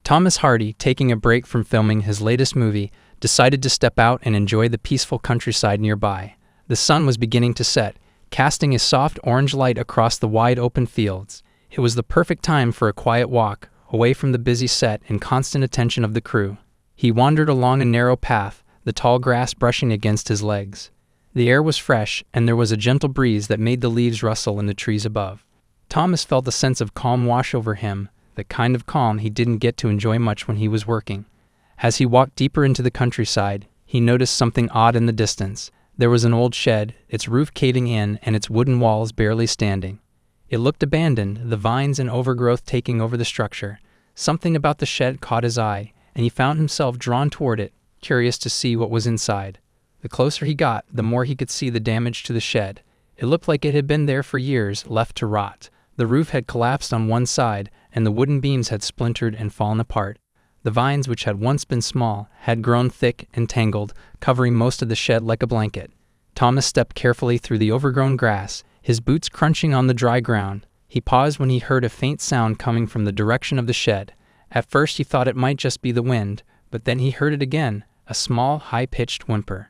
Thomas Hardy, taking a break from filming his latest movie, decided to step out and enjoy the peaceful countryside nearby. The sun was beginning to set, casting a soft orange light across the wide open fields. It was the perfect time for a quiet walk, away from the busy set and constant attention of the crew. He wandered along a narrow path, the tall grass brushing against his legs. The air was fresh, and there was a gentle breeze that made the leaves rustle in the trees above. Thomas felt a sense of calm wash over him, the kind of calm he didn't get to enjoy much when he was working. As he walked deeper into the countryside, he noticed something odd in the distance. There was an old shed, its roof caving in and its wooden walls barely standing. It looked abandoned, the vines and overgrowth taking over the structure. Something about the shed caught his eye, and he found himself drawn toward it, curious to see what was inside. The closer he got, the more he could see the damage to the shed. It looked like it had been there for years, left to rot. The roof had collapsed on one side, and the wooden beams had splintered and fallen apart. The vines, which had once been small, had grown thick and tangled, covering most of the shed like a blanket. Thomas stepped carefully through the overgrown grass, his boots crunching on the dry ground. He paused when he heard a faint sound coming from the direction of the shed. At first he thought it might just be the wind, but then he heard it again, a small, high-pitched whimper.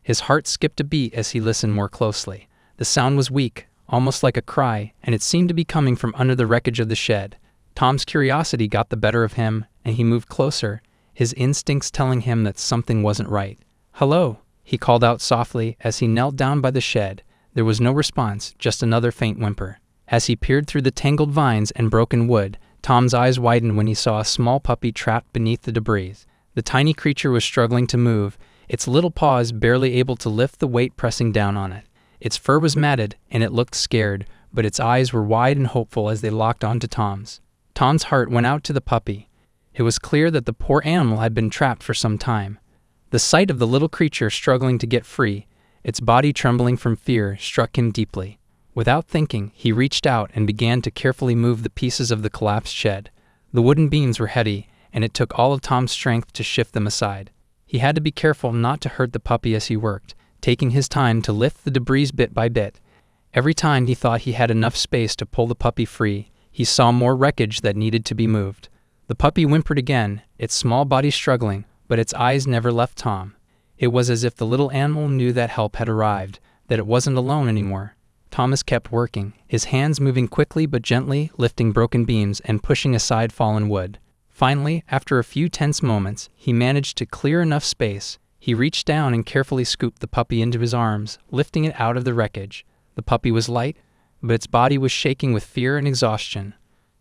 His heart skipped a beat as he listened more closely. The sound was weak, almost like a cry, and it seemed to be coming from under the wreckage of the shed. Tom's curiosity got the better of him, and he moved closer, his instincts telling him that something wasn't right. "Hello," he called out softly as he knelt down by the shed. There was no response, just another faint whimper. As he peered through the tangled vines and broken wood, Tom's eyes widened when he saw a small puppy trapped beneath the debris. The tiny creature was struggling to move, its little paws barely able to lift the weight pressing down on it. Its fur was matted, and it looked scared, but its eyes were wide and hopeful as they locked onto Tom's. Tom's heart went out to the puppy. It was clear that the poor animal had been trapped for some time. The sight of the little creature struggling to get free, its body trembling from fear, struck him deeply. Without thinking, he reached out and began to carefully move the pieces of the collapsed shed. The wooden beams were heavy, and it took all of Tom's strength to shift them aside. He had to be careful not to hurt the puppy as he worked, taking his time to lift the debris bit by bit. Every time he thought he had enough space to pull the puppy free, he saw more wreckage that needed to be moved. The puppy whimpered again, its small body struggling, but its eyes never left Tom. It was as if the little animal knew that help had arrived, that it wasn't alone anymore. Thomas kept working, his hands moving quickly but gently, lifting broken beams and pushing aside fallen wood. Finally, after a few tense moments, he managed to clear enough space. He reached down and carefully scooped the puppy into his arms, lifting it out of the wreckage. The puppy was light, but its body was shaking with fear and exhaustion.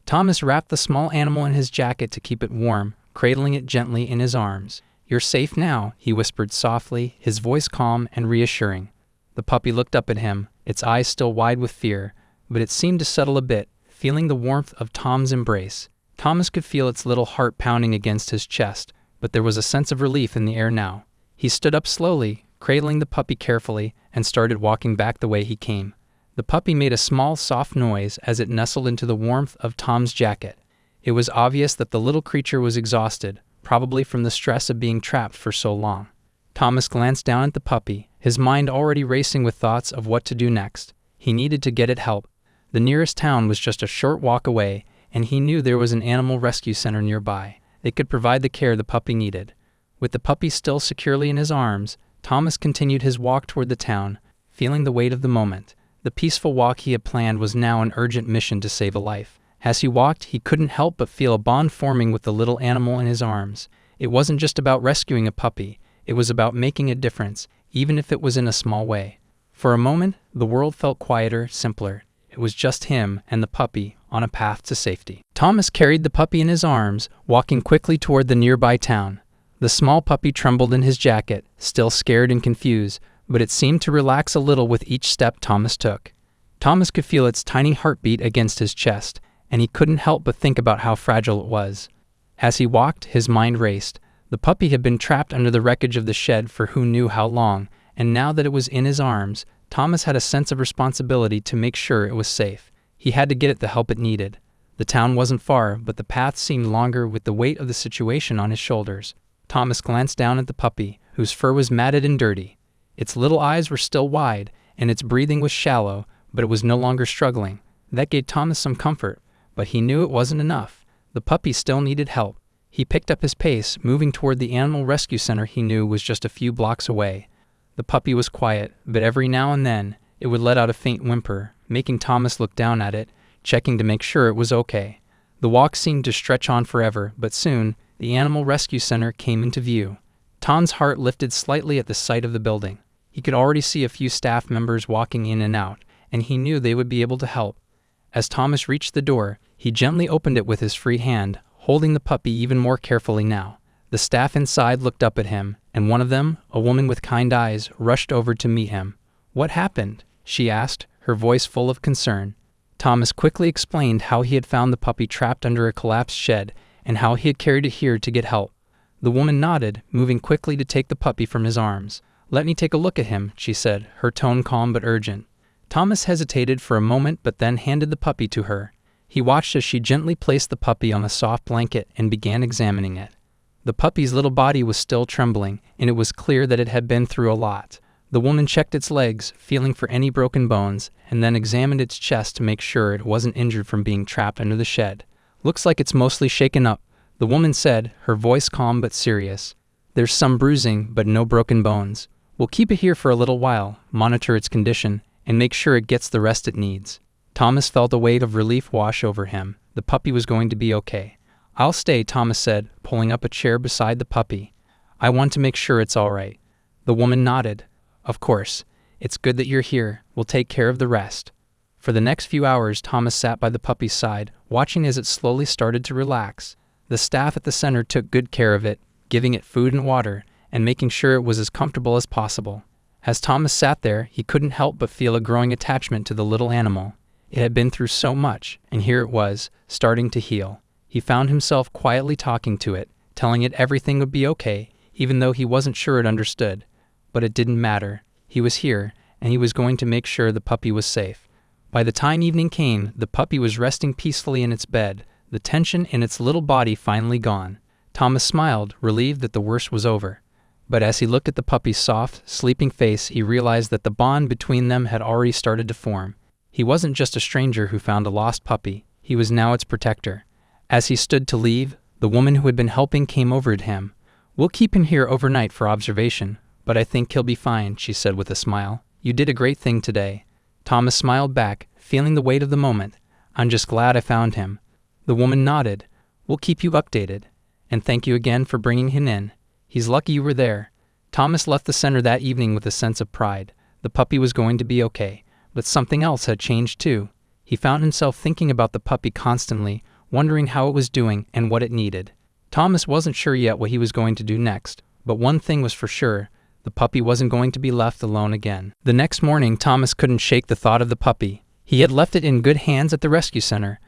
Thomas wrapped the small animal in his jacket to keep it warm, cradling it gently in his arms. "You're safe now," he whispered softly, his voice calm and reassuring. The puppy looked up at him, its eyes still wide with fear, but it seemed to settle a bit, feeling the warmth of Tom's embrace. Thomas could feel its little heart pounding against his chest, but there was a sense of relief in the air now. He stood up slowly, cradling the puppy carefully, and started walking back the way he came. The puppy made a small, soft noise as it nestled into the warmth of Tom's jacket. It was obvious that the little creature was exhausted, probably from the stress of being trapped for so long. Thomas glanced down at the puppy, his mind already racing with thoughts of what to do next. He needed to get it help. The nearest town was just a short walk away, and he knew there was an animal rescue center nearby. They could provide the care the puppy needed. With the puppy still securely in his arms, Thomas continued his walk toward the town, feeling the weight of the moment. The peaceful walk he had planned was now an urgent mission to save a life. As he walked, he couldn't help but feel a bond forming with the little animal in his arms. It wasn't just about rescuing a puppy, it was about making a difference, even if it was in a small way. For a moment, the world felt quieter, simpler. It was just him and the puppy on a path to safety. Thomas carried the puppy in his arms, walking quickly toward the nearby town. The small puppy trembled in his jacket, still scared and confused, but it seemed to relax a little with each step Thomas took. Thomas could feel its tiny heartbeat against his chest, and he couldn't help but think about how fragile it was. As he walked, his mind raced. The puppy had been trapped under the wreckage of the shed for who knew how long, and now that it was in his arms, Thomas had a sense of responsibility to make sure it was safe. He had to get it the help it needed. The town wasn't far, but the path seemed longer with the weight of the situation on his shoulders. Thomas glanced down at the puppy, whose fur was matted and dirty. Its little eyes were still wide, and its breathing was shallow, but it was no longer struggling. That gave Thomas some comfort, but he knew it wasn't enough. The puppy still needed help. He picked up his pace, moving toward the animal rescue center he knew was just a few blocks away. The puppy was quiet, but every now and then, it would let out a faint whimper, making Thomas look down at it, checking to make sure it was okay. The walk seemed to stretch on forever, but soon, the animal rescue center came into view. Tom's heart lifted slightly at the sight of the building. He could already see a few staff members walking in and out, and he knew they would be able to help. As Thomas reached the door, he gently opened it with his free hand, holding the puppy even more carefully now. The staff inside looked up at him, and one of them, a woman with kind eyes, rushed over to meet him. "What happened?" she asked, her voice full of concern. Thomas quickly explained how he had found the puppy trapped under a collapsed shed and how he had carried it here to get help. The woman nodded, moving quickly to take the puppy from his arms. "Let me take a look at him," she said, her tone calm but urgent. Thomas hesitated for a moment but then handed the puppy to her. He watched as she gently placed the puppy on a soft blanket and began examining it. The puppy's little body was still trembling, and it was clear that it had been through a lot. The woman checked its legs, feeling for any broken bones, and then examined its chest to make sure it wasn't injured from being trapped under the shed. "Looks like it's mostly shaken up," the woman said, her voice calm but serious. "There's some bruising, but no broken bones. We'll keep it here for a little while, monitor its condition, and make sure it gets the rest it needs." Thomas felt a weight of relief wash over him. The puppy was going to be okay. "I'll stay," Thomas said, pulling up a chair beside the puppy. "I want to make sure it's all right." The woman nodded. "Of course. It's good that you're here. We'll take care of the rest." For the next few hours, Thomas sat by the puppy's side, watching as it slowly started to relax. The staff at the center took good care of it, giving it food and water, and making sure it was as comfortable as possible. As Thomas sat there, he couldn't help but feel a growing attachment to the little animal. It had been through so much, and here it was, starting to heal. He found himself quietly talking to it, telling it everything would be okay, even though he wasn't sure it understood. But it didn't matter. He was here, and he was going to make sure the puppy was safe. By the time evening came, the puppy was resting peacefully in its bed, the tension in its little body finally gone. Thomas smiled, relieved that the worst was over. But as he looked at the puppy's soft, sleeping face, he realized that the bond between them had already started to form. He wasn't just a stranger who found a lost puppy. He was now its protector. As he stood to leave, the woman who had been helping came over to him. "We'll keep him here overnight for observation, but I think he'll be fine," she said with a smile. "You did a great thing today." Thomas smiled back, feeling the weight of the moment. "I'm just glad I found him." The woman nodded. "We'll keep you updated. And thank you again for bringing him in. He's lucky you were there." Thomas left the center that evening with a sense of pride. The puppy was going to be okay. But something else had changed too. He found himself thinking about the puppy constantly, wondering how it was doing and what it needed. Thomas wasn't sure yet what he was going to do next, but one thing was for sure: the puppy wasn't going to be left alone again. The next morning, Thomas couldn't shake the thought of the puppy. He had left it in good hands at the rescue center,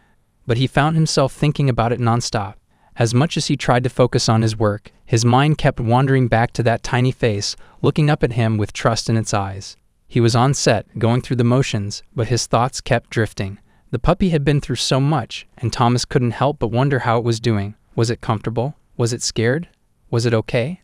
but he found himself thinking about it nonstop. As much as he tried to focus on his work, his mind kept wandering back to that tiny face, looking up at him with trust in its eyes. He was on set, going through the motions, but his thoughts kept drifting. The puppy had been through so much, and Thomas couldn't help but wonder how it was doing. Was it comfortable? Was it scared? Was it okay?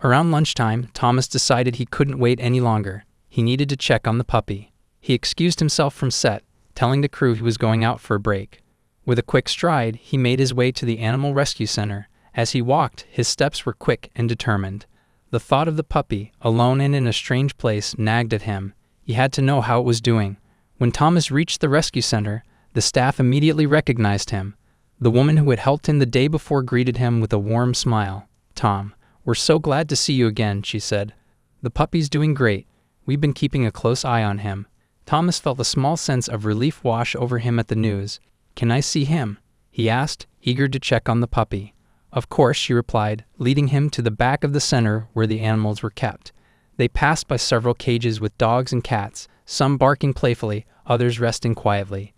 Around lunchtime, Thomas decided he couldn't wait any longer. He needed to check on the puppy. He excused himself from set, telling the crew he was going out for a break. With a quick stride, he made his way to the animal rescue center. As he walked, his steps were quick and determined. The thought of the puppy, alone and in a strange place, nagged at him. He had to know how it was doing. When Thomas reached the rescue center, the staff immediately recognized him. The woman who had helped him the day before greeted him with a warm smile. "Tom, we're so glad to see you again," she said. "The puppy's doing great. We've been keeping a close eye on him." Thomas felt a small sense of relief wash over him at the news. "Can I see him?" he asked, eager to check on the puppy. "Of course," she replied, leading him to the back of the center where the animals were kept. They passed by several cages with dogs and cats, some barking playfully, others resting quietly.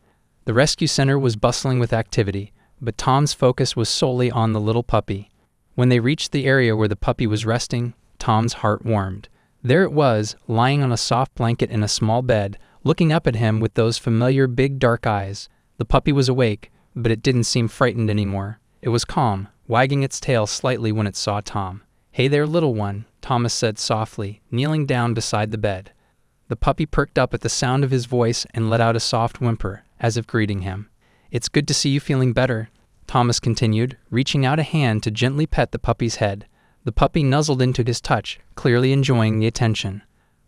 The rescue center was bustling with activity, but Tom's focus was solely on the little puppy. When they reached the area where the puppy was resting, Tom's heart warmed. There it was, lying on a soft blanket in a small bed, looking up at him with those familiar big dark eyes. The puppy was awake, but it didn't seem frightened anymore. It was calm, wagging its tail slightly when it saw Tom. "Hey there, little one," Thomas said softly, kneeling down beside the bed. The puppy perked up at the sound of his voice and let out a soft whimper, as if greeting him. "It's good to see you feeling better," Thomas continued, reaching out a hand to gently pet the puppy's head. The puppy nuzzled into his touch, clearly enjoying the attention.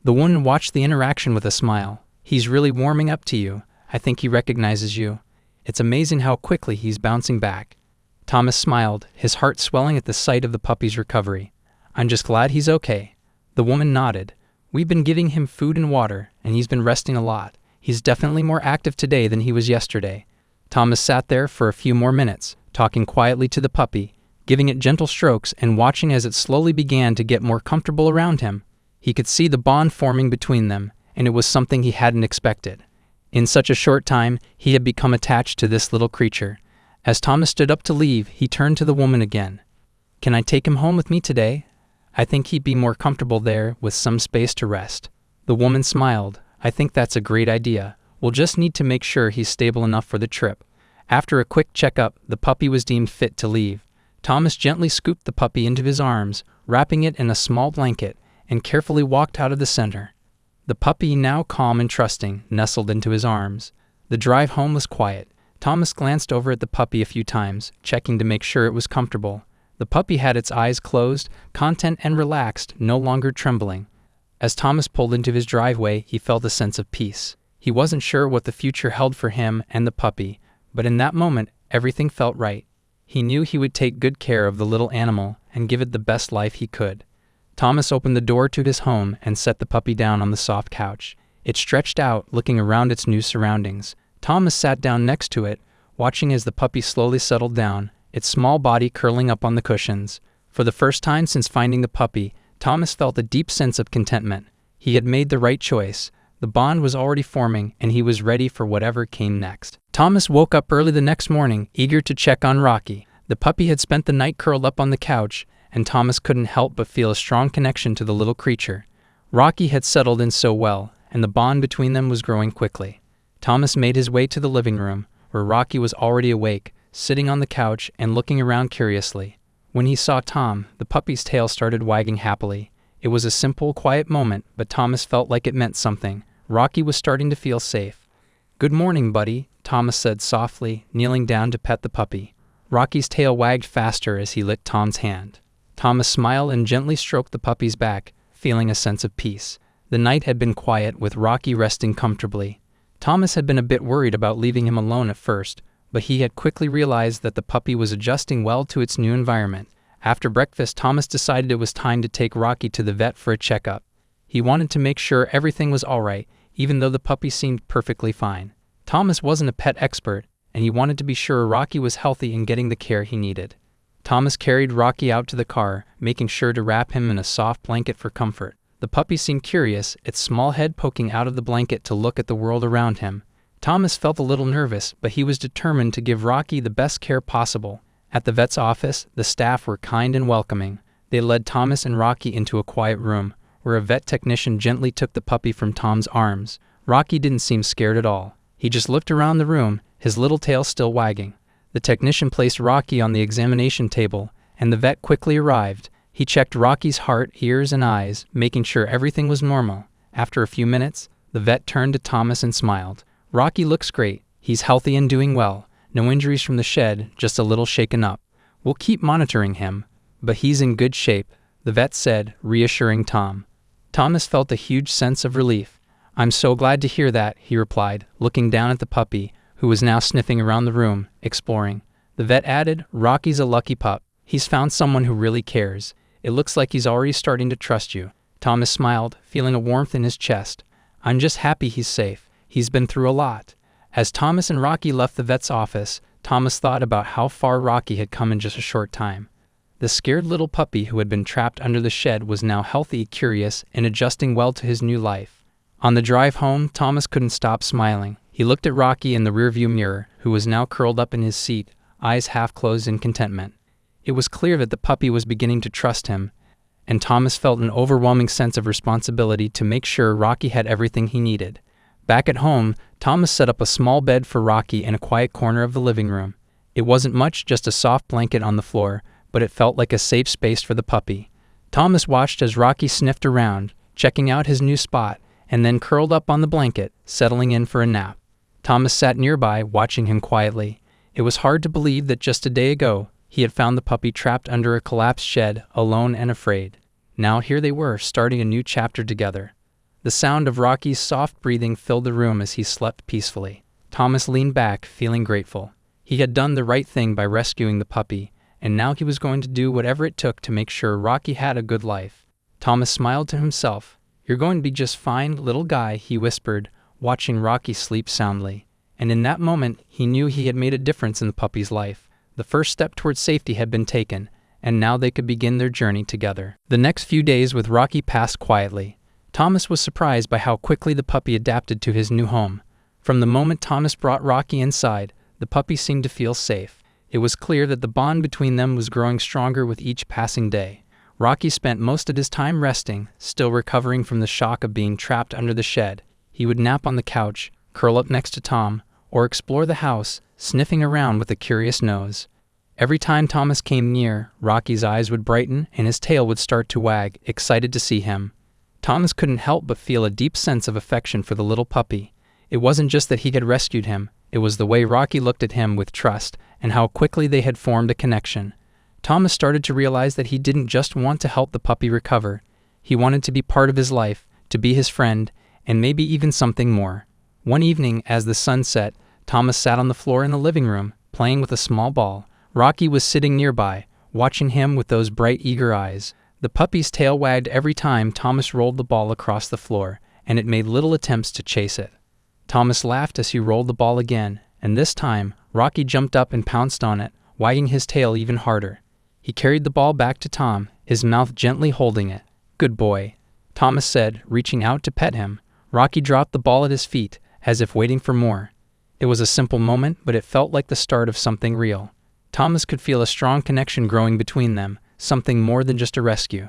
The woman watched the interaction with a smile. "He's really warming up to you. I think he recognizes you. It's amazing how quickly he's bouncing back." Thomas smiled, his heart swelling at the sight of the puppy's recovery. "I'm just glad he's okay." The woman nodded. "We've been giving him food and water, and he's been resting a lot. He's definitely more active today than he was yesterday." Thomas sat there for a few more minutes, talking quietly to the puppy, giving it gentle strokes and watching as it slowly began to get more comfortable around him. He could see the bond forming between them, and it was something he hadn't expected. In such a short time, he had become attached to this little creature. As Thomas stood up to leave, he turned to the woman again. "Can I take him home with me today? I think he'd be more comfortable there with some space to rest." The woman smiled. "I think that's a great idea. We'll just need to make sure he's stable enough for the trip." After a quick checkup, the puppy was deemed fit to leave. Thomas gently scooped the puppy into his arms, wrapping it in a small blanket, and carefully walked out of the center. The puppy, now calm and trusting, nestled into his arms. The drive home was quiet. Thomas glanced over at the puppy a few times, checking to make sure it was comfortable. The puppy had its eyes closed, content and relaxed, no longer trembling. As Thomas pulled into his driveway, he felt a sense of peace. He wasn't sure what the future held for him and the puppy, but in that moment, everything felt right. He knew he would take good care of the little animal and give it the best life he could. Thomas opened the door to his home and set the puppy down on the soft couch. It stretched out, looking around its new surroundings. Thomas sat down next to it, watching as the puppy slowly settled down, its small body curling up on the cushions. For the first time since finding the puppy, Thomas felt a deep sense of contentment. He had made the right choice. The bond was already forming, and he was ready for whatever came next. Thomas woke up early the next morning, eager to check on Rocky. The puppy had spent the night curled up on the couch, and Thomas couldn't help but feel a strong connection to the little creature. Rocky had settled in so well, and the bond between them was growing quickly. Thomas made his way to the living room, where Rocky was already awake, sitting on the couch and looking around curiously. When he saw Tom, the puppy's tail started wagging happily. It was a simple, quiet moment, but Thomas felt like it meant something. Rocky was starting to feel safe. "Good morning, buddy," Thomas said softly, kneeling down to pet the puppy. Rocky's tail wagged faster as he licked Tom's hand. Thomas smiled and gently stroked the puppy's back, feeling a sense of peace. The night had been quiet, with Rocky resting comfortably. Thomas had been a bit worried about leaving him alone at first, but he had quickly realized that the puppy was adjusting well to its new environment. After breakfast, Thomas decided it was time to take Rocky to the vet for a checkup. He wanted to make sure everything was all right, even though the puppy seemed perfectly fine. Thomas wasn't a pet expert, and he wanted to be sure Rocky was healthy and getting the care he needed. Thomas carried Rocky out to the car, making sure to wrap him in a soft blanket for comfort. The puppy seemed curious, its small head poking out of the blanket to look at the world around him. Thomas felt a little nervous, but he was determined to give Rocky the best care possible. At the vet's office, the staff were kind and welcoming. They led Thomas and Rocky into a quiet room, where a vet technician gently took the puppy from Tom's arms. Rocky didn't seem scared at all. He just looked around the room, his little tail still wagging. The technician placed Rocky on the examination table, and the vet quickly arrived. He checked Rocky's heart, ears, and eyes, making sure everything was normal. After a few minutes, the vet turned to Thomas and smiled. "Rocky looks great. He's healthy and doing well. No injuries from the shed, just a little shaken up. We'll keep monitoring him, but he's in good shape," the vet said, reassuring Tom. Thomas felt a huge sense of relief. "I'm so glad to hear that," he replied, looking down at the puppy, who was now sniffing around the room, exploring. The vet added, "Rocky's a lucky pup. He's found someone who really cares. It looks like he's already starting to trust you." Thomas smiled, feeling a warmth in his chest. "I'm just happy he's safe. He's been through a lot." As Thomas and Rocky left the vet's office, Thomas thought about how far Rocky had come in just a short time. The scared little puppy who had been trapped under the shed was now healthy, curious, and adjusting well to his new life. On the drive home, Thomas couldn't stop smiling. He looked at Rocky in the rearview mirror, who was now curled up in his seat, eyes half closed in contentment. It was clear that the puppy was beginning to trust him, and Thomas felt an overwhelming sense of responsibility to make sure Rocky had everything he needed. Back at home, Thomas set up a small bed for Rocky in a quiet corner of the living room. It wasn't much, just a soft blanket on the floor, but it felt like a safe space for the puppy. Thomas watched as Rocky sniffed around, checking out his new spot, and then curled up on the blanket, settling in for a nap. Thomas sat nearby, watching him quietly. It was hard to believe that just a day ago, he had found the puppy trapped under a collapsed shed, alone and afraid. Now here they were, starting a new chapter together. The sound of Rocky's soft breathing filled the room as he slept peacefully. Thomas leaned back, feeling grateful. He had done the right thing by rescuing the puppy, and now he was going to do whatever it took to make sure Rocky had a good life. Thomas smiled to himself. "You're going to be just fine, little guy," he whispered, watching Rocky sleep soundly. And in that moment, he knew he had made a difference in the puppy's life. The first step towards safety had been taken, and now they could begin their journey together. The next few days with Rocky passed quietly. Thomas was surprised by how quickly the puppy adapted to his new home. From the moment Thomas brought Rocky inside, the puppy seemed to feel safe. It was clear that the bond between them was growing stronger with each passing day. Rocky spent most of his time resting, still recovering from the shock of being trapped under the shed. He would nap on the couch, curl up next to Tom, or explore the house, sniffing around with a curious nose. Every time Thomas came near, Rocky's eyes would brighten and his tail would start to wag, excited to see him. Thomas couldn't help but feel a deep sense of affection for the little puppy. It wasn't just that he had rescued him, it was the way Rocky looked at him with trust and how quickly they had formed a connection. Thomas started to realize that he didn't just want to help the puppy recover. He wanted to be part of his life, to be his friend, and maybe even something more. One evening, as the sun set, Thomas sat on the floor in the living room, playing with a small ball. Rocky was sitting nearby, watching him with those bright, eager eyes. The puppy's tail wagged every time Thomas rolled the ball across the floor, and it made little attempts to chase it. Thomas laughed as he rolled the ball again, and this time, Rocky jumped up and pounced on it, wagging his tail even harder. He carried the ball back to Tom, his mouth gently holding it. "Good boy," Thomas said, reaching out to pet him. Rocky dropped the ball at his feet, as if waiting for more. It was a simple moment, but it felt like the start of something real. Thomas could feel a strong connection growing between them, something more than just a rescue.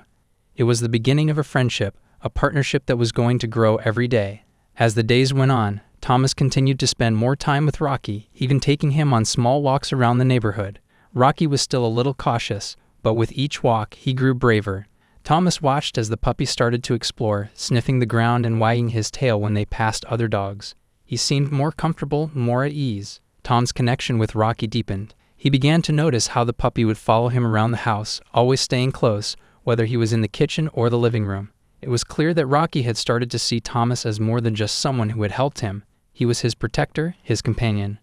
It was the beginning of a friendship, a partnership that was going to grow every day. As the days went on, Thomas continued to spend more time with Rocky, even taking him on small walks around the neighborhood. Rocky was still a little cautious, but with each walk, he grew braver. Thomas watched as the puppy started to explore, sniffing the ground and wagging his tail when they passed other dogs. He seemed more comfortable, more at ease. Tom's connection with Rocky deepened. He began to notice how the puppy would follow him around the house, always staying close, whether he was in the kitchen or the living room. It was clear that Rocky had started to see Thomas as more than just someone who had helped him. He was his protector, his companion.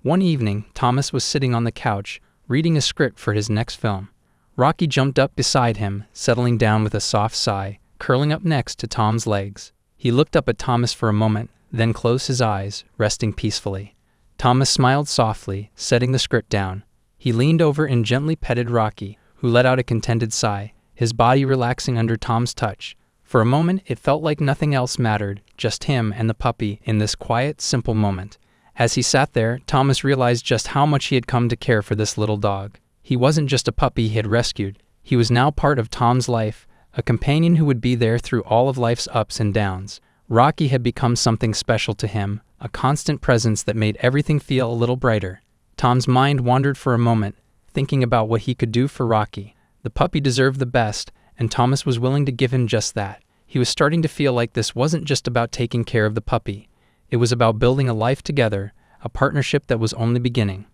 One evening, Thomas was sitting on the couch, reading a script for his next film. Rocky jumped up beside him, settling down with a soft sigh, curling up next to Tom's legs. He looked up at Thomas for a moment, then closed his eyes, resting peacefully. Thomas smiled softly, setting the script down. He leaned over and gently petted Rocky, who let out a contented sigh, his body relaxing under Tom's touch. For a moment, it felt like nothing else mattered, just him and the puppy in this quiet, simple moment. As he sat there, Thomas realized just how much he had come to care for this little dog. He wasn't just a puppy he had rescued. He was now part of Tom's life, a companion who would be there through all of life's ups and downs. Rocky had become something special to him, a constant presence that made everything feel a little brighter. Tom's mind wandered for a moment, thinking about what he could do for Rocky. The puppy deserved the best, and Thomas was willing to give him just that. He was starting to feel like this wasn't just about taking care of the puppy. It was about building a life together, a partnership that was only beginning.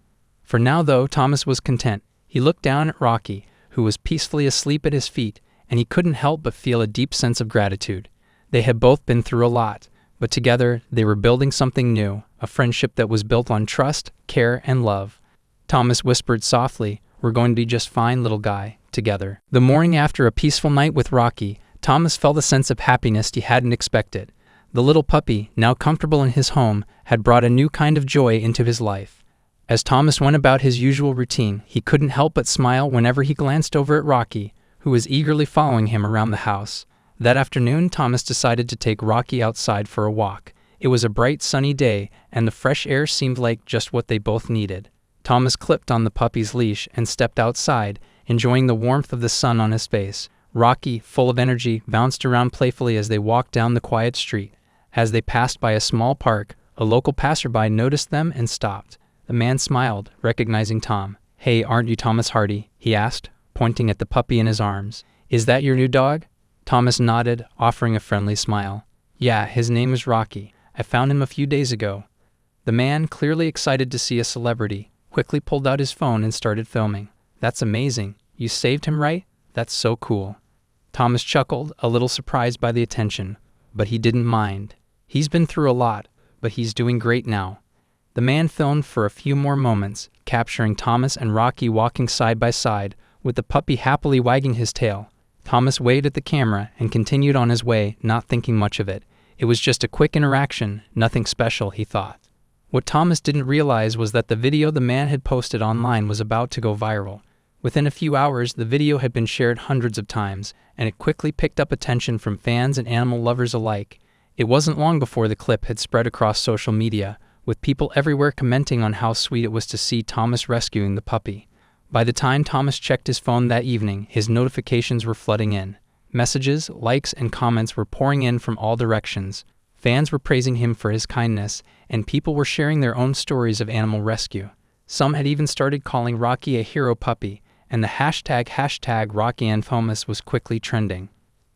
For now, though, Thomas was content. He looked down at Rocky, who was peacefully asleep at his feet, and he couldn't help but feel a deep sense of gratitude. They had both been through a lot, but together they were building something new, a friendship that was built on trust, care, and love. Thomas whispered softly, "We're going to be just fine, little guy," together. The morning after a peaceful night with Rocky, Thomas felt a sense of happiness he hadn't expected. The little puppy, now comfortable in his home, had brought a new kind of joy into his life. As Thomas went about his usual routine, he couldn't help but smile whenever he glanced over at Rocky, who was eagerly following him around the house. That afternoon, Thomas decided to take Rocky outside for a walk. It was a bright, sunny day, and the fresh air seemed like just what they both needed. Thomas clipped on the puppy's leash and stepped outside, enjoying the warmth of the sun on his face. Rocky, full of energy, bounced around playfully as they walked down the quiet street. As they passed by a small park, a local passerby noticed them and stopped. The man smiled, recognizing Tom. "Hey, aren't you Thomas Hardy?" he asked, pointing at the puppy in his arms. "Is that your new dog?" Thomas nodded, offering a friendly smile. "Yeah, his name is Rocky. I found him a few days ago." The man, clearly excited to see a celebrity, quickly pulled out his phone and started filming. "That's amazing. You saved him, right? That's so cool." Thomas chuckled, a little surprised by the attention, but he didn't mind. He's been through a lot, but he's doing great now. The man filmed for a few more moments, capturing Thomas and Rocky walking side by side, with the puppy happily wagging his tail. Thomas waved at the camera and continued on his way, not thinking much of it. It was just a quick interaction, nothing special, he thought. What Thomas didn't realize was that the video the man had posted online was about to go viral. Within a few hours, the video had been shared hundreds of times, and it quickly picked up attention from fans and animal lovers alike. It wasn't long before the clip had spread across social media, with people everywhere commenting on how sweet it was to see Thomas rescuing the puppy. By the time Thomas checked his phone that evening, his notifications were flooding in. Messages, likes, and comments were pouring in from all directions. Fans were praising him for his kindness, and people were sharing their own stories of animal rescue. Some had even started calling Rocky a hero puppy, and the hashtag Rocky and Thomas was quickly trending.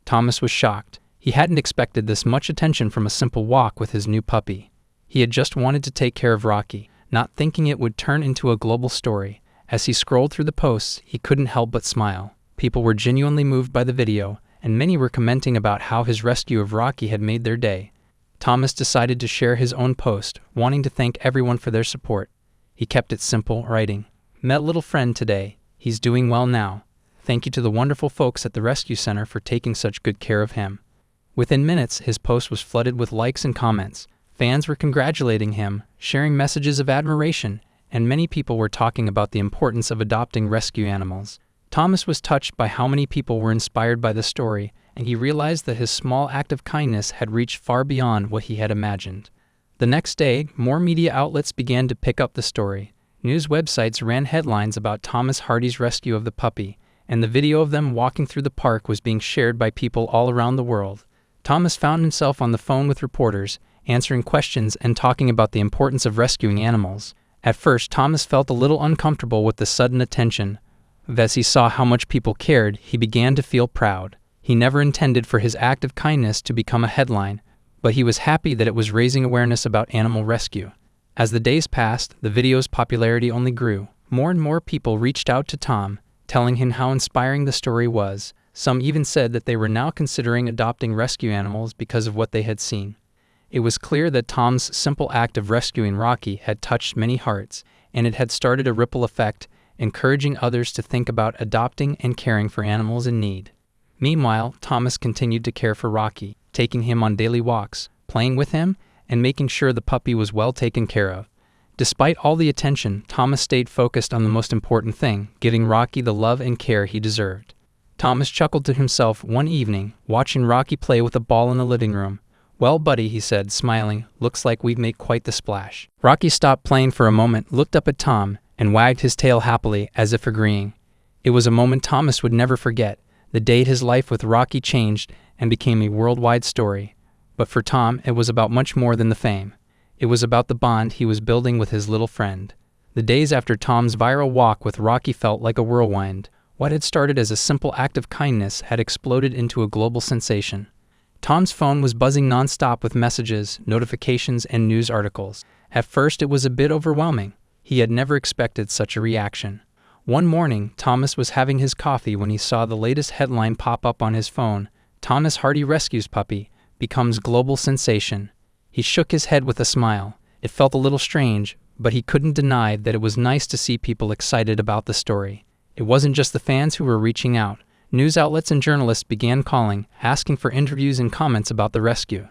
Thomas was shocked. He hadn't expected this much attention from a simple walk with his new puppy. He had just wanted to take care of Rocky, not thinking it would turn into a global story. As he scrolled through the posts, he couldn't help but smile. People were genuinely moved by the video, and many were commenting about how his rescue of Rocky had made their day. Thomas decided to share his own post, wanting to thank everyone for their support. He kept it simple, writing, "Met little friend today. He's doing well now. Thank you to the wonderful folks at the rescue center for taking such good care of him." Within minutes, his post was flooded with likes and comments. Fans were congratulating him, sharing messages of admiration, and many people were talking about the importance of adopting rescue animals. Thomas was touched by how many people were inspired by the story, and he realized that his small act of kindness had reached far beyond what he had imagined. The next day, more media outlets began to pick up the story. News websites ran headlines about Thomas Hardy's rescue of the puppy, and the video of them walking through the park was being shared by people all around the world. Thomas found himself on the phone with reporters, answering questions and talking about the importance of rescuing animals. At first, Thomas felt a little uncomfortable with the sudden attention. As he saw how much people cared, he began to feel proud. He never intended for his act of kindness to become a headline, but he was happy that it was raising awareness about animal rescue. As the days passed, the video's popularity only grew. More and more people reached out to Tom, telling him how inspiring the story was. Some even said that they were now considering adopting rescue animals because of what they had seen. It was clear that Tom's simple act of rescuing Rocky had touched many hearts, and it had started a ripple effect, encouraging others to think about adopting and caring for animals in need. Meanwhile, Thomas continued to care for Rocky, taking him on daily walks, playing with him, and making sure the puppy was well taken care of. Despite all the attention, Thomas stayed focused on the most important thing, giving Rocky the love and care he deserved. Thomas chuckled to himself one evening, watching Rocky play with a ball in the living room. "Well, buddy," he said, smiling, "looks like we've made quite the splash." Rocky stopped playing for a moment, looked up at Tom, and wagged his tail happily, as if agreeing. It was a moment Thomas would never forget, the day his life with Rocky changed and became a worldwide story. But for Tom, it was about much more than the fame. It was about the bond he was building with his little friend. The days after Tom's viral walk with Rocky felt like a whirlwind. What had started as a simple act of kindness had exploded into a global sensation. Tom's phone was buzzing nonstop with messages, notifications, and news articles. At first, it was a bit overwhelming. He had never expected such a reaction. One morning, Thomas was having his coffee when he saw the latest headline pop up on his phone: "Thomas Hardy rescues puppy, becomes global sensation." He shook his head with a smile. It felt a little strange, but he couldn't deny that it was nice to see people excited about the story. It wasn't just the fans who were reaching out. News outlets and journalists began calling, asking for interviews and comments about the rescue.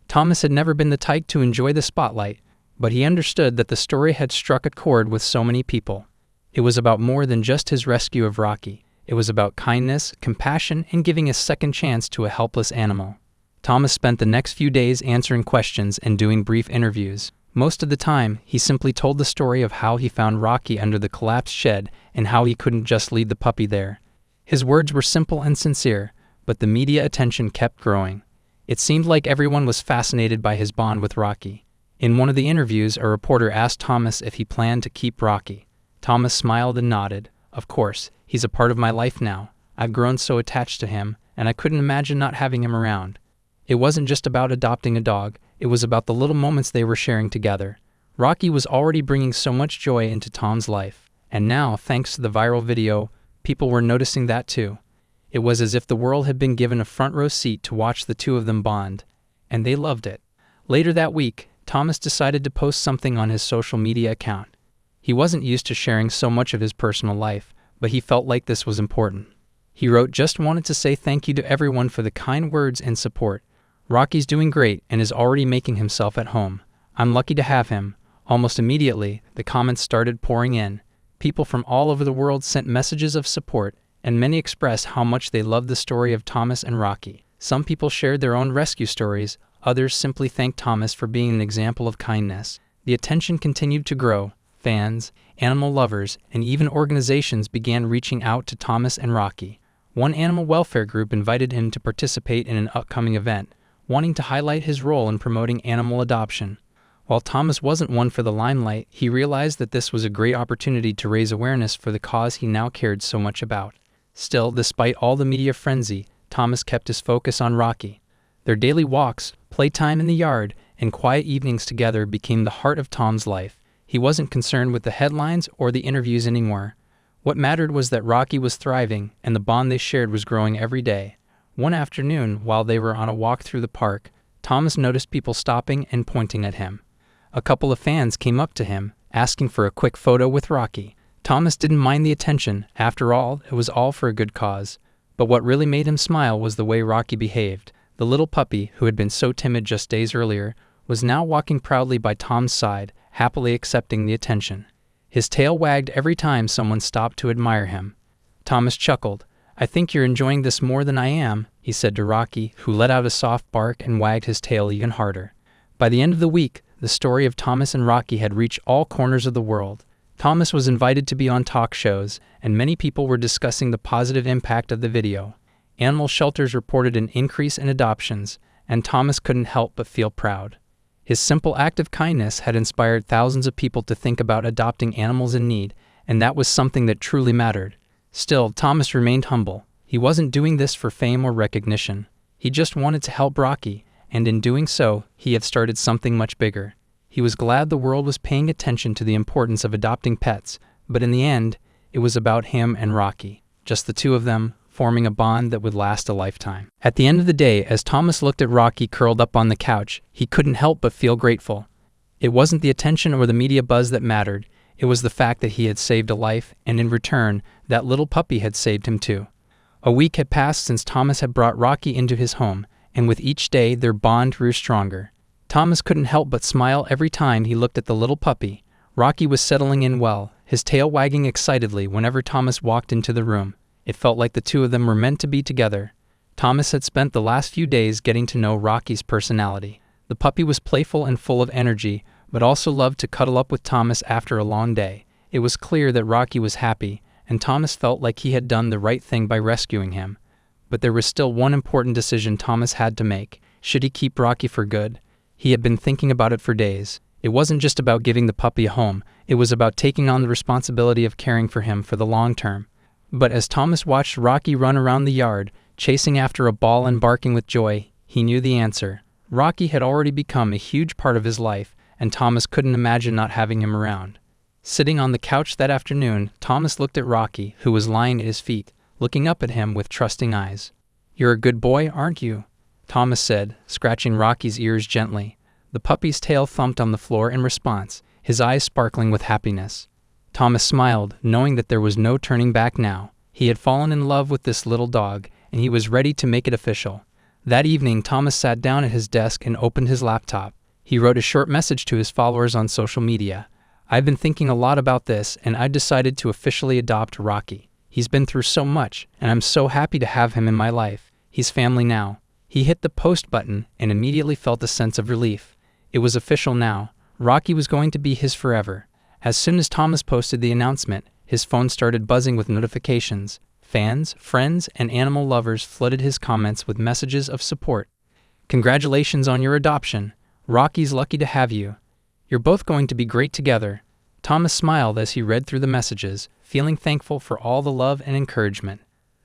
Thomas had never been the type to enjoy the spotlight, but he understood that the story had struck a chord with so many people. It was about more than just his rescue of Rocky. It was about kindness, compassion, and giving a second chance to a helpless animal. Thomas spent the next few days answering questions and doing brief interviews. Most of the time, he simply told the story of how he found Rocky under the collapsed shed and how he couldn't just leave the puppy there. His words were simple and sincere, but the media attention kept growing. It seemed like everyone was fascinated by his bond with Rocky. In one of the interviews, a reporter asked Thomas if he planned to keep Rocky. Thomas smiled and nodded. "Of course, he's a part of my life now. I've grown so attached to him, and I couldn't imagine not having him around." It wasn't just about adopting a dog, it was about the little moments they were sharing together. Rocky was already bringing so much joy into Tom's life, and now, thanks to the viral video, people were noticing that too. It was as if the world had been given a front row seat to watch the two of them bond, and they loved it. Later that week, Thomas decided to post something on his social media account. He wasn't used to sharing so much of his personal life, but he felt like this was important. He wrote, "Just wanted to say thank you to everyone for the kind words and support. Rocky's doing great and is already making himself at home. I'm lucky to have him." Almost immediately, the comments started pouring in. People from all over the world sent messages of support, and many expressed how much they loved the story of Thomas and Rocky. Some people shared their own rescue stories, others simply thanked Thomas for being an example of kindness. The attention continued to grow. Fans, animal lovers, and even organizations began reaching out to Thomas and Rocky. One animal welfare group invited him to participate in an upcoming event, wanting to highlight his role in promoting animal adoption. While Thomas wasn't one for the limelight, he realized that this was a great opportunity to raise awareness for the cause he now cared so much about. Still, despite all the media frenzy, Thomas kept his focus on Rocky. Their daily walks, playtime in the yard, and quiet evenings together became the heart of Tom's life. He wasn't concerned with the headlines or the interviews anymore. What mattered was that Rocky was thriving, and the bond they shared was growing every day. One afternoon, while they were on a walk through the park, Thomas noticed people stopping and pointing at him. A couple of fans came up to him, asking for a quick photo with Rocky. Thomas didn't mind the attention. After all, it was all for a good cause. But what really made him smile was the way Rocky behaved. The little puppy, who had been so timid just days earlier, was now walking proudly by Tom's side, happily accepting the attention. His tail wagged every time someone stopped to admire him. Thomas chuckled. "I think you're enjoying this more than I am," he said to Rocky, who let out a soft bark and wagged his tail even harder. By the end of the week, the story of Thomas and Rocky had reached all corners of the world. Thomas was invited to be on talk shows, and many people were discussing the positive impact of the video. Animal shelters reported an increase in adoptions, and Thomas couldn't help but feel proud. His simple act of kindness had inspired thousands of people to think about adopting animals in need, and that was something that truly mattered. Still, Thomas remained humble. He wasn't doing this for fame or recognition. He just wanted to help Rocky, and in doing so, he had started something much bigger. He was glad the world was paying attention to the importance of adopting pets, but in the end, it was about him and Rocky, just the two of them, forming a bond that would last a lifetime. At the end of the day, as Thomas looked at Rocky curled up on the couch, he couldn't help but feel grateful. It wasn't the attention or the media buzz that mattered, it was the fact that he had saved a life, and in return, that little puppy had saved him too. A week had passed since Thomas had brought Rocky into his home, and with each day their bond grew stronger. Thomas couldn't help but smile every time he looked at the little puppy. Rocky was settling in well, his tail wagging excitedly whenever Thomas walked into the room. It felt like the two of them were meant to be together. Thomas had spent the last few days getting to know Rocky's personality. The puppy was playful and full of energy, but also loved to cuddle up with Thomas after a long day. It was clear that Rocky was happy, and Thomas felt like he had done the right thing by rescuing him. But there was still one important decision Thomas had to make. Should he keep Rocky for good? He had been thinking about it for days. It wasn't just about giving the puppy a home, it was about taking on the responsibility of caring for him for the long term. But as Thomas watched Rocky run around the yard, chasing after a ball and barking with joy, he knew the answer. Rocky had already become a huge part of his life, and Thomas couldn't imagine not having him around. Sitting on the couch that afternoon, Thomas looked at Rocky, who was lying at his feet, looking up at him with trusting eyes. "You're a good boy, aren't you?" Thomas said, scratching Rocky's ears gently. The puppy's tail thumped on the floor in response, his eyes sparkling with happiness. Thomas smiled, knowing that there was no turning back now. He had fallen in love with this little dog, and he was ready to make it official. That evening, Thomas sat down at his desk and opened his laptop. He wrote a short message to his followers on social media. "I've been thinking a lot about this, and I decided to officially adopt Rocky. He's been through so much, and I'm so happy to have him in my life. He's family now." He hit the post button and immediately felt a sense of relief. It was official now. Rocky was going to be his forever. As soon as Thomas posted the announcement, his phone started buzzing with notifications. Fans, friends, and animal lovers flooded his comments with messages of support. "Congratulations on your adoption. Rocky's lucky to have you. You're both going to be great together." Thomas smiled as he read through the messages, feeling thankful for all the love and encouragement.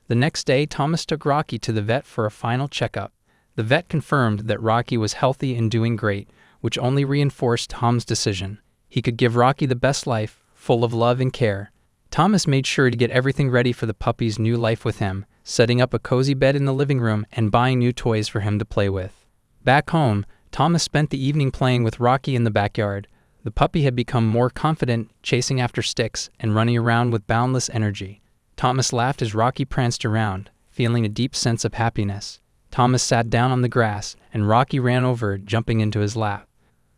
The next day, Thomas took Rocky to the vet for a final checkup. The vet confirmed that Rocky was healthy and doing great, which only reinforced Tom's decision. He could give Rocky the best life, full of love and care. Thomas made sure to get everything ready for the puppy's new life with him, setting up a cozy bed in the living room and buying new toys for him to play with. Back home, Thomas spent the evening playing with Rocky in the backyard. The puppy had become more confident, chasing after sticks and running around with boundless energy. Thomas laughed as Rocky pranced around, feeling a deep sense of happiness. Thomas sat down on the grass, and Rocky ran over, jumping into his lap.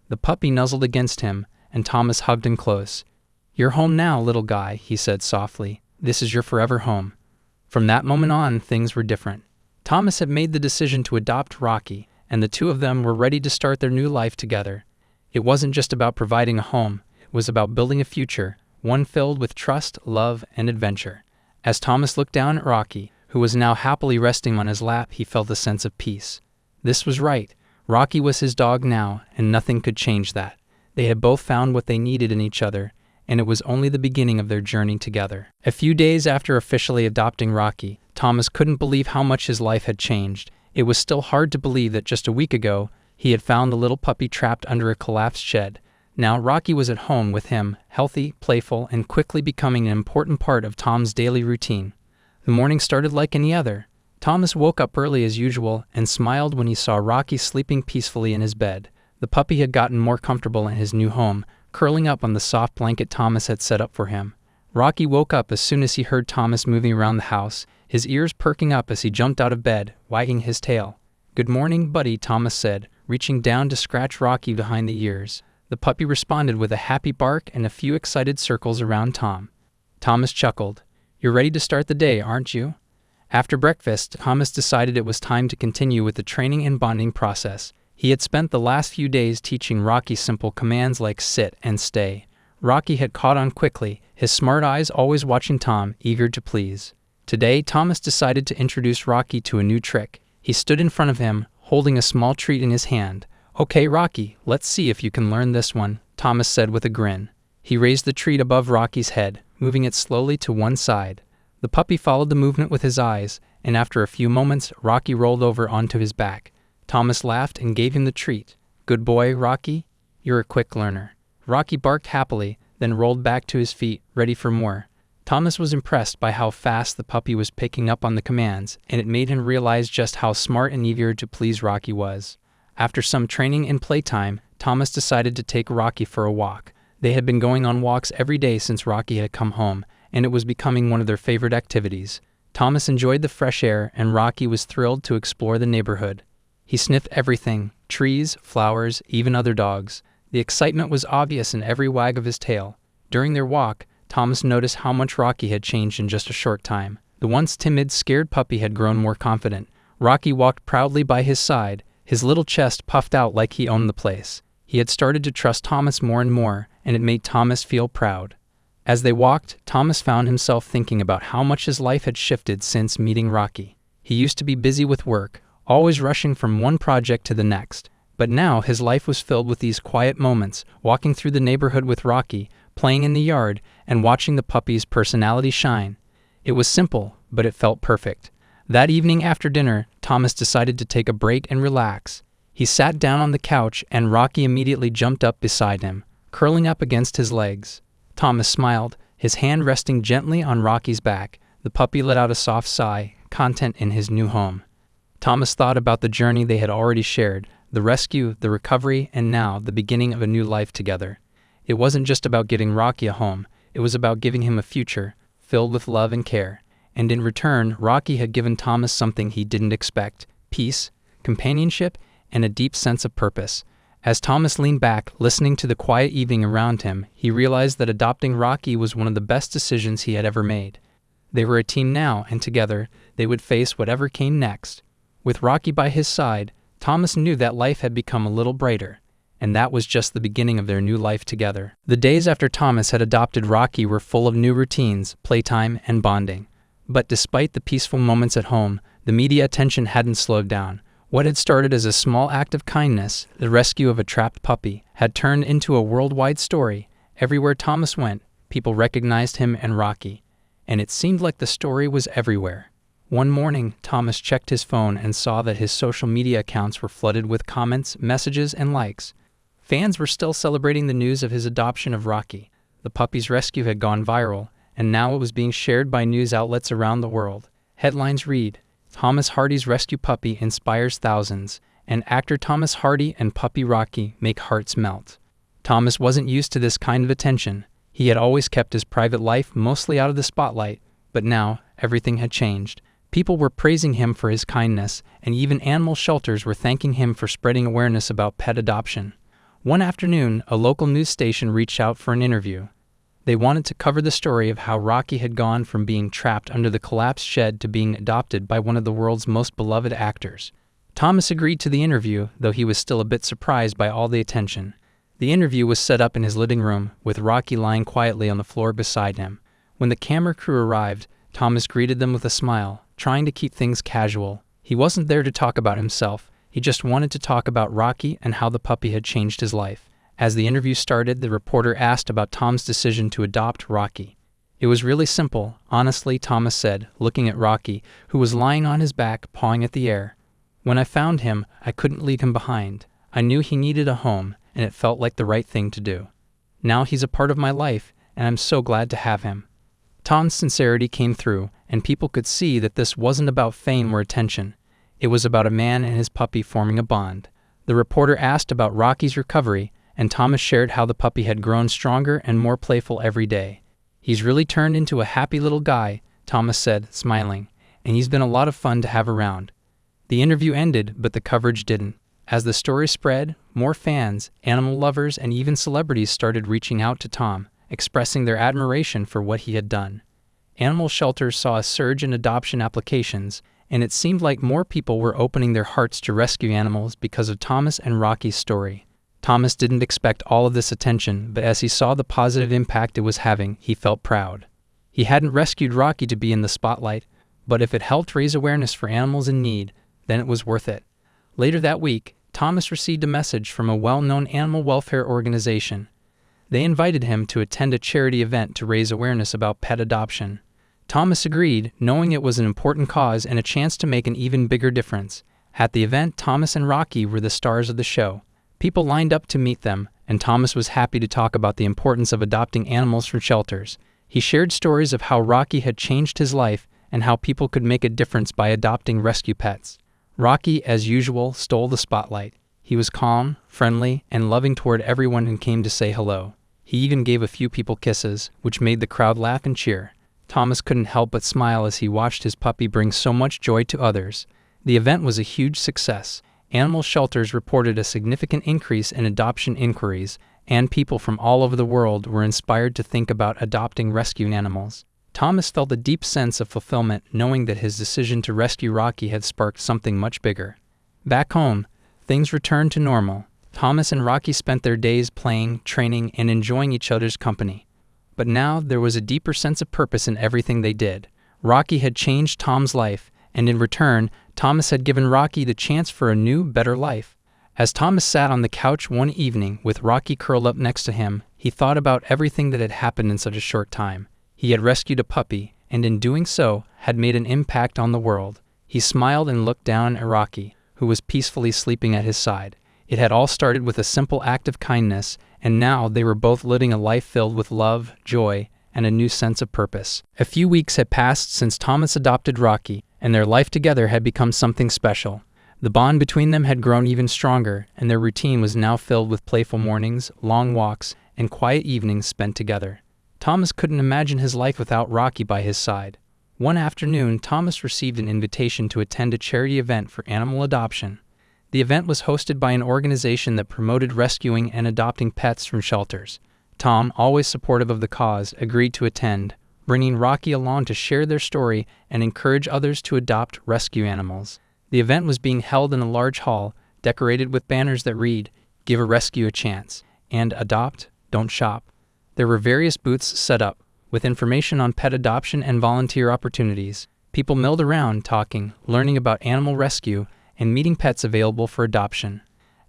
The puppy nuzzled against him, and Thomas hugged him close. "You're home now, little guy," he said softly. "This is your forever home." From that moment on, things were different. Thomas had made the decision to adopt Rocky, and the two of them were ready to start their new life together. It wasn't just about providing a home, it was about building a future, one filled with trust, love, and adventure. As Thomas looked down at Rocky, who was now happily resting on his lap, he felt a sense of peace. This was right. Rocky was his dog now, and nothing could change that. They had both found what they needed in each other, and it was only the beginning of their journey together. A few days after officially adopting Rocky, Thomas couldn't believe how much his life had changed. It was still hard to believe that just a week ago, he had found the little puppy trapped under a collapsed shed. Now Rocky was at home with him, healthy, playful, and quickly becoming an important part of Tom's daily routine. The morning started like any other. Thomas woke up early as usual and smiled when he saw Rocky sleeping peacefully in his bed. The puppy had gotten more comfortable in his new home, curling up on the soft blanket Thomas had set up for him. Rocky woke up as soon as he heard Thomas moving around the house, his ears perking up as he jumped out of bed, wagging his tail. "Good morning, buddy," Thomas said, reaching down to scratch Rocky behind the ears. The puppy responded with a happy bark and a few excited circles around Tom. Thomas chuckled. "You're ready to start the day, aren't you?" After breakfast, Thomas decided it was time to continue with the training and bonding process. He had spent the last few days teaching Rocky simple commands like sit and stay. Rocky had caught on quickly, his smart eyes always watching Tom, eager to please. Today, Thomas decided to introduce Rocky to a new trick. He stood in front of him, holding a small treat in his hand. "Okay, Rocky, let's see if you can learn this one," Thomas said with a grin. He raised the treat above Rocky's head, moving it slowly to one side. The puppy followed the movement with his eyes, and after a few moments, Rocky rolled over onto his back. Thomas laughed and gave him the treat. "Good boy, Rocky. You're a quick learner." Rocky barked happily, then rolled back to his feet, ready for more. Thomas was impressed by how fast the puppy was picking up on the commands, and it made him realize just how smart and eager to please Rocky was. After some training and playtime, Thomas decided to take Rocky for a walk. They had been going on walks every day since Rocky had come home, and it was becoming one of their favorite activities. Thomas enjoyed the fresh air, and Rocky was thrilled to explore the neighborhood. He sniffed everything, trees, flowers, even other dogs. The excitement was obvious in every wag of his tail. During their walk, Thomas noticed how much Rocky had changed in just a short time. The once timid, scared puppy had grown more confident. Rocky walked proudly by his side, his little chest puffed out like he owned the place. He had started to trust Thomas more and more, and it made Thomas feel proud. As they walked, Thomas found himself thinking about how much his life had shifted since meeting Rocky. He used to be busy with work, always rushing from one project to the next. But now his life was filled with these quiet moments, walking through the neighborhood with Rocky, playing in the yard, and watching the puppy's personality shine. It was simple, but it felt perfect. That evening after dinner, Thomas decided to take a break and relax. He sat down on the couch, and Rocky immediately jumped up beside him, curling up against his legs. Thomas smiled, his hand resting gently on Rocky's back. The puppy let out a soft sigh, content in his new home. Thomas thought about the journey they had already shared, the rescue, the recovery, and now the beginning of a new life together. It wasn't just about getting Rocky a home, it was about giving him a future, filled with love and care. And in return, Rocky had given Thomas something he didn't expect: peace, companionship, and a deep sense of purpose. As Thomas leaned back, listening to the quiet evening around him, he realized that adopting Rocky was one of the best decisions he had ever made. They were a team now, and together, they would face whatever came next. With Rocky by his side, Thomas knew that life had become a little brighter, and that was just the beginning of their new life together. The days after Thomas had adopted Rocky were full of new routines, playtime, and bonding. But despite the peaceful moments at home, the media attention hadn't slowed down. What had started as a small act of kindness, the rescue of a trapped puppy, had turned into a worldwide story. Everywhere Thomas went, people recognized him and Rocky, and it seemed like the story was everywhere. One morning, Thomas checked his phone and saw that his social media accounts were flooded with comments, messages, and likes. Fans were still celebrating the news of his adoption of Rocky. The puppy's rescue had gone viral, and now it was being shared by news outlets around the world. Headlines read, "Thomas Hardy's rescue puppy inspires thousands," and "Actor Thomas Hardy and puppy Rocky make hearts melt." Thomas wasn't used to this kind of attention. He had always kept his private life mostly out of the spotlight, but now everything had changed. People were praising him for his kindness, and even animal shelters were thanking him for spreading awareness about pet adoption. One afternoon, a local news station reached out for an interview. They wanted to cover the story of how Rocky had gone from being trapped under the collapsed shed to being adopted by one of the world's most beloved actors. Thomas agreed to the interview, though he was still a bit surprised by all the attention. The interview was set up in his living room, with Rocky lying quietly on the floor beside him. When the camera crew arrived, Thomas greeted them with a smile, trying to keep things casual. He wasn't there to talk about himself. He just wanted to talk about Rocky and how the puppy had changed his life. As the interview started, the reporter asked about Tom's decision to adopt Rocky. "It was really simple, honestly," Thomas said, looking at Rocky, who was lying on his back, pawing at the air. "When I found him, I couldn't leave him behind. I knew he needed a home, and it felt like the right thing to do. Now he's a part of my life, and I'm so glad to have him." Tom's sincerity came through, and people could see that this wasn't about fame or attention. It was about a man and his puppy forming a bond. The reporter asked about Rocky's recovery, and Thomas shared how the puppy had grown stronger and more playful every day. "He's really turned into a happy little guy," Thomas said, smiling, "and he's been a lot of fun to have around." The interview ended, but the coverage didn't. As the story spread, more fans, animal lovers, and even celebrities started reaching out to Tom, expressing their admiration for what he had done. Animal shelters saw a surge in adoption applications, and it seemed like more people were opening their hearts to rescue animals because of Thomas and Rocky's story. Thomas didn't expect all of this attention, but as he saw the positive impact it was having, he felt proud. He hadn't rescued Rocky to be in the spotlight, but if it helped raise awareness for animals in need, then it was worth it. Later that week, Thomas received a message from a well-known animal welfare organization. They invited him to attend a charity event to raise awareness about pet adoption. Thomas agreed, knowing it was an important cause and a chance to make an even bigger difference. At the event, Thomas and Rocky were the stars of the show. People lined up to meet them, and Thomas was happy to talk about the importance of adopting animals from shelters. He shared stories of how Rocky had changed his life and how people could make a difference by adopting rescue pets. Rocky, as usual, stole the spotlight. He was calm, friendly, and loving toward everyone who came to say hello. He even gave a few people kisses, which made the crowd laugh and cheer. Thomas couldn't help but smile as he watched his puppy bring so much joy to others. The event was a huge success. Animal shelters reported a significant increase in adoption inquiries, and people from all over the world were inspired to think about adopting rescue animals. Thomas felt a deep sense of fulfillment knowing that his decision to rescue Rocky had sparked something much bigger. Back home, things returned to normal. Thomas and Rocky spent their days playing, training, and enjoying each other's company. But now there was a deeper sense of purpose in everything they did. Rocky had changed Tom's life, and in return, Thomas had given Rocky the chance for a new, better life. As Thomas sat on the couch one evening with Rocky curled up next to him, he thought about everything that had happened in such a short time. He had rescued a puppy, and in doing so, had made an impact on the world. He smiled and looked down at Rocky, who was peacefully sleeping at his side. It had all started with a simple act of kindness, and now they were both living a life filled with love, joy, and a new sense of purpose. A few weeks had passed since Thomas adopted Rocky, and their life together had become something special. The bond between them had grown even stronger, and their routine was now filled with playful mornings, long walks, and quiet evenings spent together. Thomas couldn't imagine his life without Rocky by his side. One afternoon, Thomas received an invitation to attend a charity event for animal adoption. The event was hosted by an organization that promoted rescuing and adopting pets from shelters. Tom, always supportive of the cause, agreed to attend, bringing Rocky along to share their story and encourage others to adopt rescue animals. The event was being held in a large hall, decorated with banners that read, "Give a rescue a chance," and "Adopt, don't shop." There were various booths set up, with information on pet adoption and volunteer opportunities. People milled around, talking, learning about animal rescue, and meeting pets available for adoption.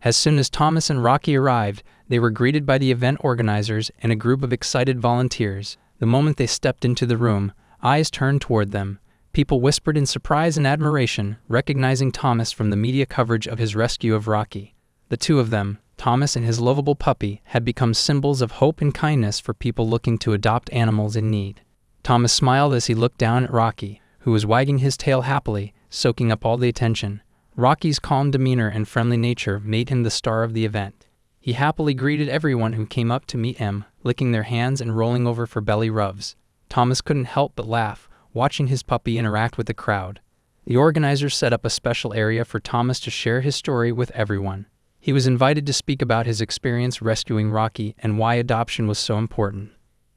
As soon as Thomas and Rocky arrived, they were greeted by the event organizers and a group of excited volunteers. The moment they stepped into the room, eyes turned toward them. People whispered in surprise and admiration, recognizing Thomas from the media coverage of his rescue of Rocky. The two of them, Thomas and his lovable puppy had become symbols of hope and kindness for people looking to adopt animals in need. Thomas smiled as he looked down at Rocky, who was wagging his tail happily, soaking up all the attention. Rocky's calm demeanor and friendly nature made him the star of the event. He happily greeted everyone who came up to meet him, licking their hands and rolling over for belly rubs. Thomas couldn't help but laugh, watching his puppy interact with the crowd. The organizers set up a special area for Thomas to share his story with everyone. He was invited to speak about his experience rescuing Rocky and why adoption was so important.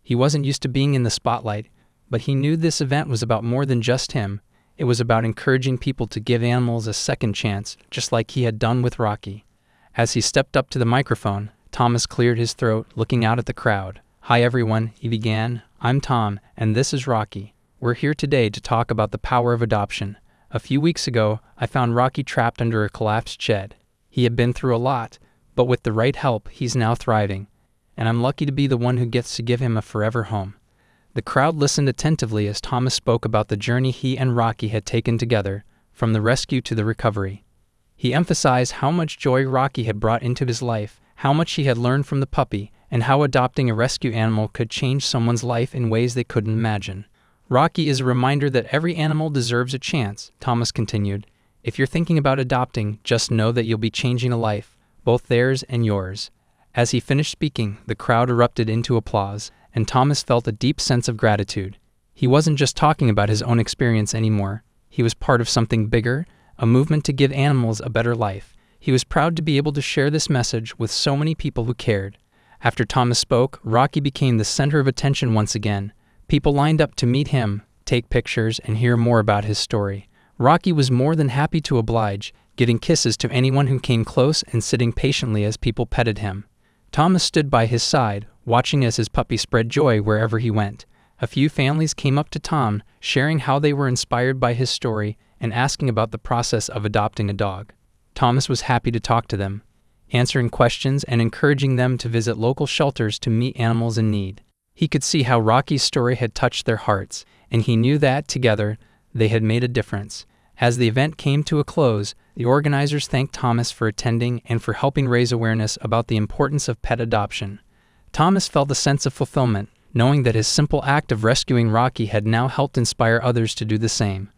He wasn't used to being in the spotlight, but he knew this event was about more than just him. It was about encouraging people to give animals a second chance, just like he had done with Rocky. As he stepped up to the microphone, Thomas cleared his throat, looking out at the crowd. "Hi everyone," he began. "I'm Tom, and this is Rocky. We're here today to talk about the power of adoption. A few weeks ago, I found Rocky trapped under a collapsed shed. He had been through a lot, but with the right help, he's now thriving. And I'm lucky to be the one who gets to give him a forever home." The crowd listened attentively as Thomas spoke about the journey he and Rocky had taken together, from the rescue to the recovery. He emphasized how much joy Rocky had brought into his life, how much he had learned from the puppy, and how adopting a rescue animal could change someone's life in ways they couldn't imagine. "Rocky is a reminder that every animal deserves a chance," Thomas continued. "If you're thinking about adopting, just know that you'll be changing a life, both theirs and yours." As he finished speaking, the crowd erupted into applause, and Thomas felt a deep sense of gratitude. He wasn't just talking about his own experience anymore. He was part of something bigger, a movement to give animals a better life. He was proud to be able to share this message with so many people who cared. After Thomas spoke, Rocky became the center of attention once again. People lined up to meet him, take pictures, and hear more about his story. Rocky was more than happy to oblige, giving kisses to anyone who came close and sitting patiently as people petted him. Thomas stood by his side, watching as his puppy spread joy wherever he went. A few families came up to Tom, sharing how they were inspired by his story and asking about the process of adopting a dog. Thomas was happy to talk to them, answering questions and encouraging them to visit local shelters to meet animals in need. He could see how Rocky's story had touched their hearts, and he knew that, together, they had made a difference. As the event came to a close, the organizers thanked Thomas for attending and for helping raise awareness about the importance of pet adoption. Thomas felt a sense of fulfillment, knowing that his simple act of rescuing Rocky had now helped inspire others to do the same.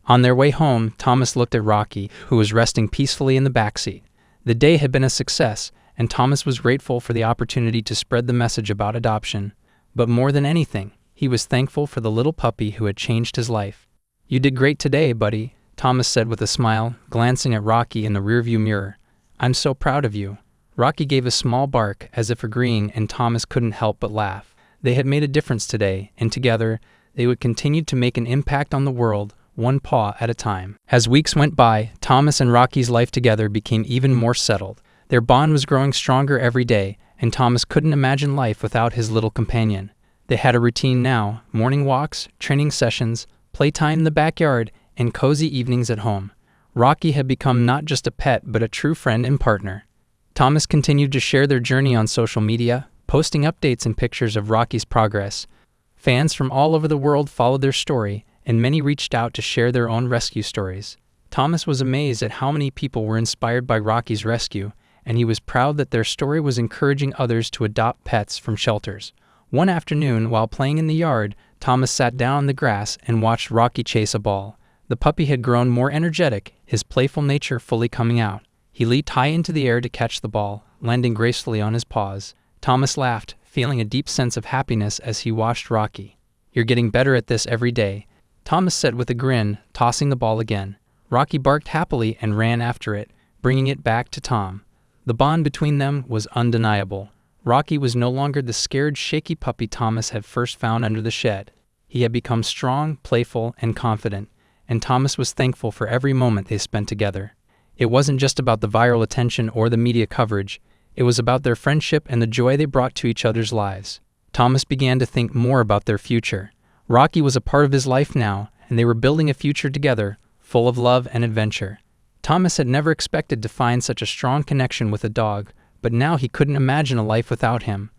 On their way home, Thomas looked at Rocky, who was resting peacefully in the backseat. The day had been a success, and Thomas was grateful for the opportunity to spread the message about adoption. But more than anything, he was thankful for the little puppy who had changed his life. "You did great today, buddy," Thomas said with a smile, glancing at Rocky in the rearview mirror. "I'm so proud of you." Rocky gave a small bark, as if agreeing, and Thomas couldn't help but laugh. They had made a difference today, and together, they would continue to make an impact on the world, one paw at a time. As weeks went by, Thomas and Rocky's life together became even more settled. Their bond was growing stronger every day, and Thomas couldn't imagine life without his little companion. They had a routine now: morning walks, training sessions, playtime in the backyard, and cozy evenings at home. Rocky had become not just a pet, but a true friend and partner. Thomas continued to share their journey on social media, posting updates and pictures of Rocky's progress. Fans from all over the world followed their story, and many reached out to share their own rescue stories. Thomas was amazed at how many people were inspired by Rocky's rescue, and he was proud that their story was encouraging others to adopt pets from shelters. One afternoon, while playing in the yard, Thomas sat down on the grass and watched Rocky chase a ball. The puppy had grown more energetic, his playful nature fully coming out. He leaped high into the air to catch the ball, landing gracefully on his paws. Thomas laughed, feeling a deep sense of happiness as he watched Rocky. "You're getting better at this every day," Thomas said with a grin, tossing the ball again. Rocky barked happily and ran after it, bringing it back to Tom. The bond between them was undeniable. Rocky was no longer the scared, shaky puppy Thomas had first found under the shed. He had become strong, playful, and confident, and Thomas was thankful for every moment they spent together. It wasn't just about the viral attention or the media coverage. It was about their friendship and the joy they brought to each other's lives. Thomas began to think more about their future. Rocky was a part of his life now, and they were building a future together, full of love and adventure. Thomas had never expected to find such a strong connection with a dog, but now he couldn't imagine a life without him.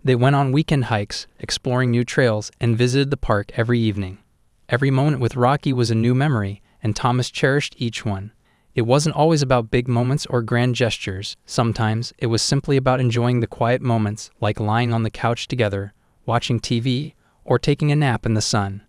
They went on weekend hikes, exploring new trails, and visited the park every evening. Every moment with Rocky was a new memory, and Thomas cherished each one. It wasn't always about big moments or grand gestures. Sometimes it was simply about enjoying the quiet moments, like lying on the couch together, watching TV, or taking a nap in the sun.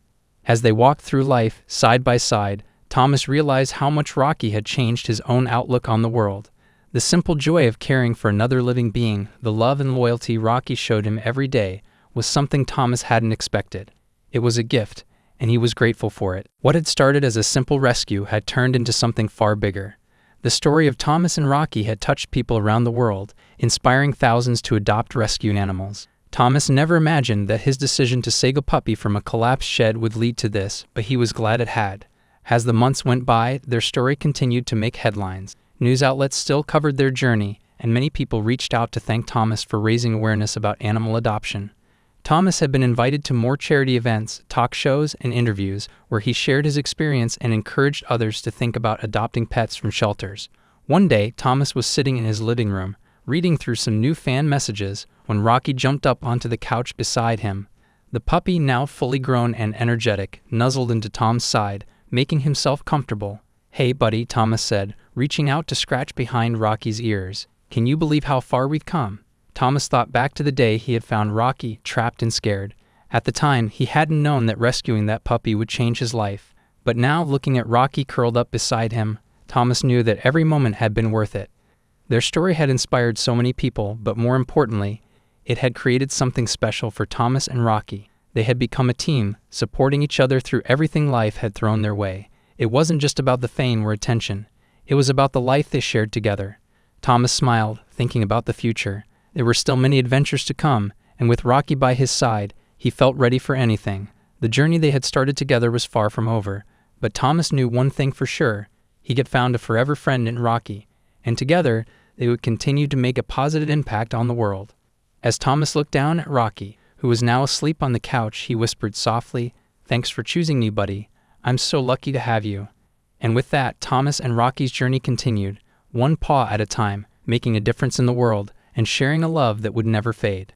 As they walked through life, side by side, Thomas realized how much Rocky had changed his own outlook on the world. The simple joy of caring for another living being, the love and loyalty Rocky showed him every day, was something Thomas hadn't expected. It was a gift, and he was grateful for it. What had started as a simple rescue had turned into something far bigger. The story of Thomas and Rocky had touched people around the world, inspiring thousands to adopt rescued animals. Thomas never imagined that his decision to save a puppy from a collapsed shed would lead to this, but he was glad it had. As the months went by, their story continued to make headlines. News outlets still covered their journey, and many people reached out to thank Thomas for raising awareness about animal adoption. Thomas had been invited to more charity events, talk shows, and interviews where he shared his experience and encouraged others to think about adopting pets from shelters. One day, Thomas was sitting in his living room, reading through some new fan messages, when Rocky jumped up onto the couch beside him. The puppy, now fully grown and energetic, nuzzled into Tom's side, making himself comfortable. "Hey, buddy," Thomas said, reaching out to scratch behind Rocky's ears. "Can you believe how far we've come?" Thomas thought back to the day he had found Rocky trapped and scared. At the time, he hadn't known that rescuing that puppy would change his life. But now, looking at Rocky curled up beside him, Thomas knew that every moment had been worth it. Their story had inspired so many people, but more importantly, it had created something special for Thomas and Rocky. They had become a team, supporting each other through everything life had thrown their way. It wasn't just about the fame or attention. It was about the life they shared together. Thomas smiled, thinking about the future. There were still many adventures to come, and with Rocky by his side, he felt ready for anything. The journey they had started together was far from over, but Thomas knew one thing for sure. He had found a forever friend in Rocky, and together, they would continue to make a positive impact on the world. As Thomas looked down at Rocky, who was now asleep on the couch, he whispered softly, "Thanks for choosing me, buddy. I'm so lucky to have you." And with that, Thomas and Rocky's journey continued, one paw at a time, making a difference in the world, and sharing a love that would never fade.